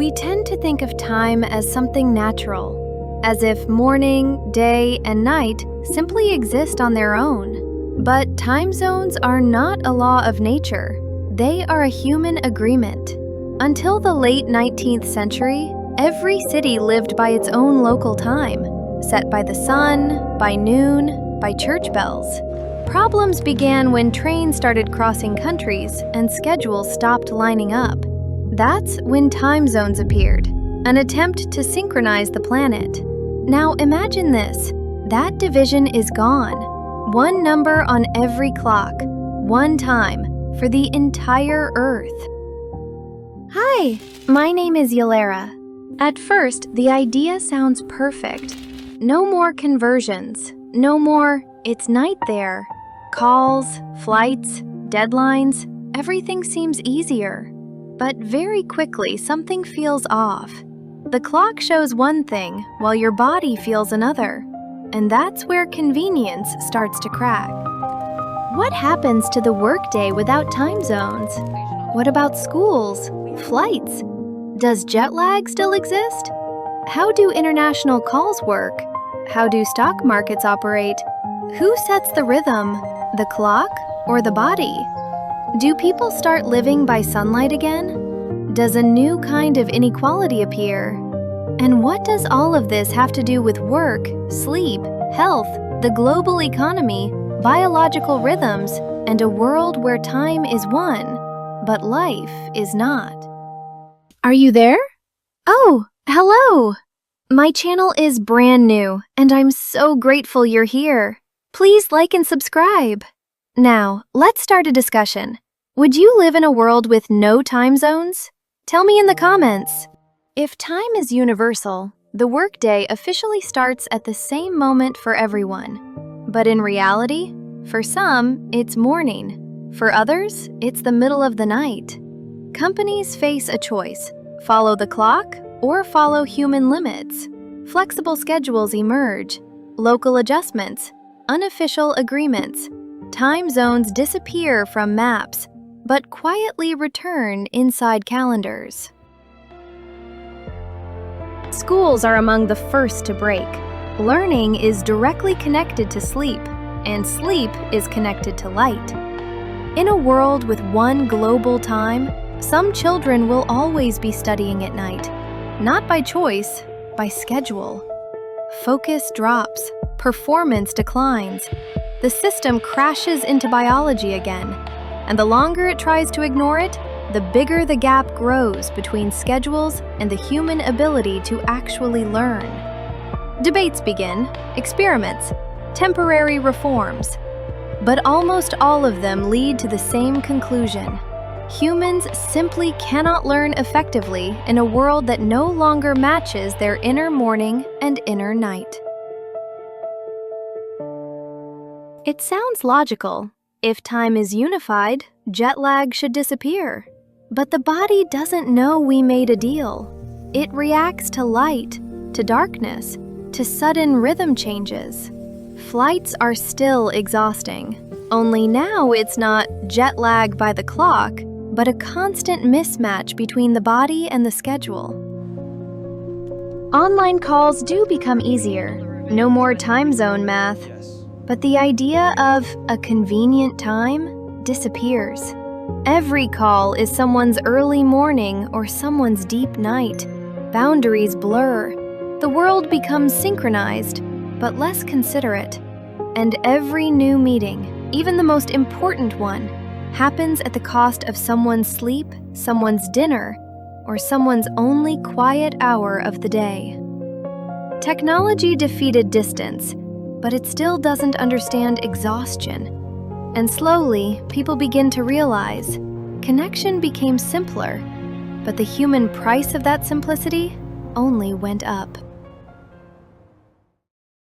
We tend to think of time as something natural, as if morning, day, and night simply exist on their own. But time zones are not a law of nature. They are a human agreement. Until the late 19th century, every city lived by its own local time, set by the sun, by noon, by church bells. Problems began when trains started crossing countries and schedules stopped lining up. That's when time zones appeared, an attempt to synchronize the planet. Now imagine this. That division is gone. One number on every clock, one time for the entire Earth. Hi, my name is Yalera. At first, the idea sounds perfect. No more conversions, no more "it's night there." Calls, flights, deadlines, everything seems easier. But very quickly, something feels off. The clock shows one thing while your body feels another. And that's where convenience starts to crack. What happens to the workday without time zones? What about schools, flights? Does jet lag still exist? How do international calls work? How do stock markets operate? Who sets the rhythm, the clock or the body? Do people start living by sunlight again? Does a new kind of inequality appear? And what does all of this have to do with work, sleep, health, the global economy, biological rhythms, and a world where time is one, but life is not? Are you there? Oh, hello! My channel is brand new, and I'm so grateful you're here. Please like and subscribe. Now, let's start a discussion. Would you live in a world with no time zones? Tell me in the comments. If time is universal, the workday officially starts at the same moment for everyone. But in reality, for some, it's morning. For others, it's the middle of the night. Companies face a choice: follow the clock or follow human limits. Flexible schedules emerge, local adjustments, unofficial agreements. Time zones disappear from maps, but quietly return inside calendars. Schools are among the first to break. Learning is directly connected to sleep, and sleep is connected to light. In a world with one global time, some children will always be studying at night, not by choice, by schedule. Focus drops, performance declines. The system crashes into biology again, and the longer it tries to ignore it, the bigger the gap grows between schedules and the human ability to actually learn. Debates begin, experiments, temporary reforms, but almost all of them lead to the same conclusion. Humans simply cannot learn effectively in a world that no longer matches their inner morning and inner night. It sounds logical. If time is unified, jet lag should disappear. But the body doesn't know we made a deal. It reacts to light, to darkness, to sudden rhythm changes. Flights are still exhausting. Only now it's not jet lag by the clock, but a constant mismatch between the body and the schedule. Online calls do become easier. No more time zone math. But the idea of a convenient time disappears. Every call is someone's early morning or someone's deep night. Boundaries blur. The world becomes synchronized, but less considerate. And every new meeting, even the most important one, happens at the cost of someone's sleep, someone's dinner, or someone's only quiet hour of the day. Technology defeated distance, but it still doesn't understand exhaustion. And slowly, people begin to realize connection became simpler, but the human price of that simplicity only went up.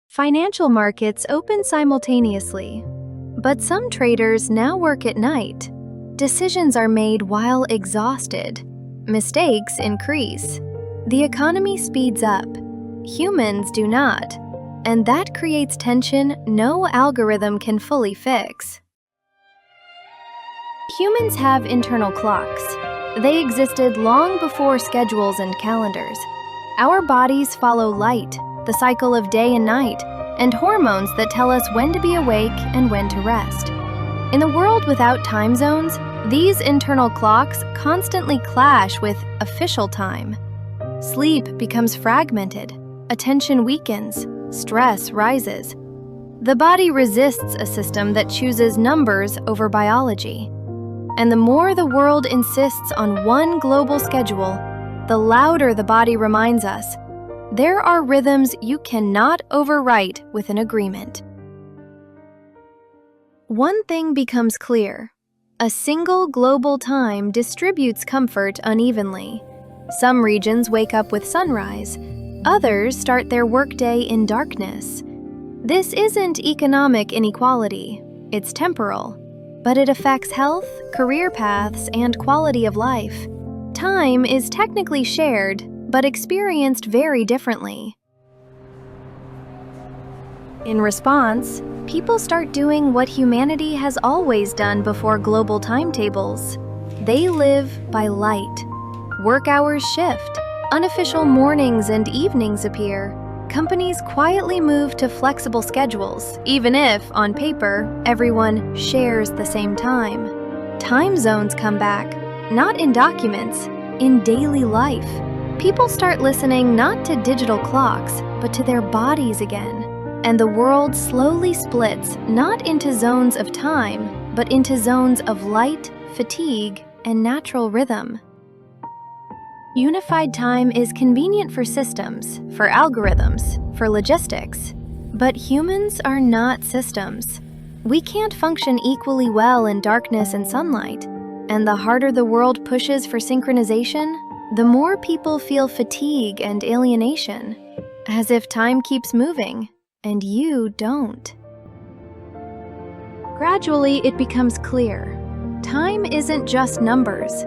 Financial markets open simultaneously, but some traders now work at night. Decisions are made while exhausted. Mistakes increase. The economy speeds up. Humans do not. And that creates tension no algorithm can fully fix. Humans have internal clocks. They existed long before schedules and calendars. Our bodies follow light, the cycle of day and night, and hormones that tell us when to be awake and when to rest. In a world without time zones, these internal clocks constantly clash with official time. Sleep becomes fragmented, attention weakens, stress rises. The body resists a system that chooses numbers over biology. And the more the world insists on one global schedule, the louder the body reminds us, there are rhythms you cannot overwrite with an agreement. One thing becomes clear. A single global time distributes comfort unevenly. Some regions wake up with sunrise. Others start their workday in darkness. This isn't economic inequality. It's temporal. But it affects health, career paths, and quality of life. Time is technically shared, but experienced very differently. In response, people start doing what humanity has always done before global timetables. They live by light. Work hours shift. Unofficial mornings and evenings appear. Companies quietly move to flexible schedules, even if, on paper, everyone shares the same time. Time zones come back, not in documents, in daily life. People start listening not to digital clocks, but to their bodies again. And the world slowly splits not into zones of time, but into zones of light, fatigue, and natural rhythm. Unified time is convenient for systems, for algorithms, for logistics. But humans are not systems. We can't function equally well in darkness and sunlight. And the harder the world pushes for synchronization, the more people feel fatigue and alienation, as if time keeps moving, and you don't. Gradually, it becomes clear. Time isn't just numbers.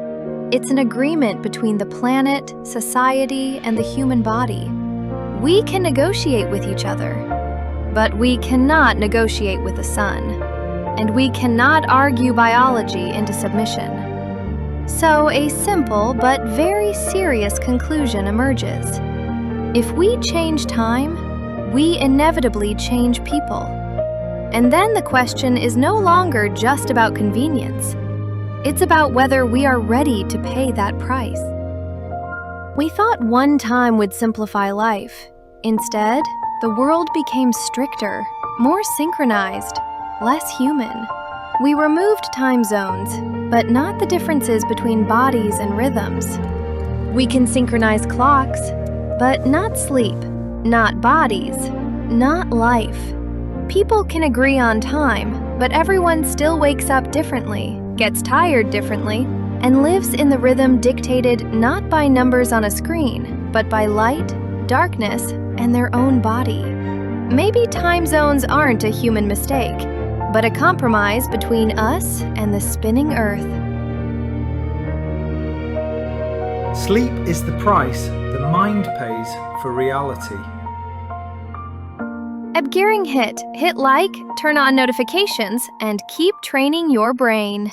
It's an agreement between the planet, society, and the human body. We can negotiate with each other, but we cannot negotiate with the sun. And we cannot argue biology into submission. So a simple but very serious conclusion emerges. If we change time, we inevitably change people. And then the question is no longer just about convenience. It's about whether we are ready to pay that price. We thought one time would simplify life. Instead, the world became stricter, more synchronized, less human. We removed time zones, but not the differences between bodies and rhythms. We can synchronize clocks, but not sleep, not bodies, not life. People can agree on time, but everyone still wakes up differently, gets tired differently, and lives in the rhythm dictated not by numbers on a screen, but by light, darkness, and their own body. Maybe time zones aren't a human mistake, but a compromise between us and the spinning Earth. Sleep is the price the mind pays for reality. Hit like, turn on notifications, and keep training your brain.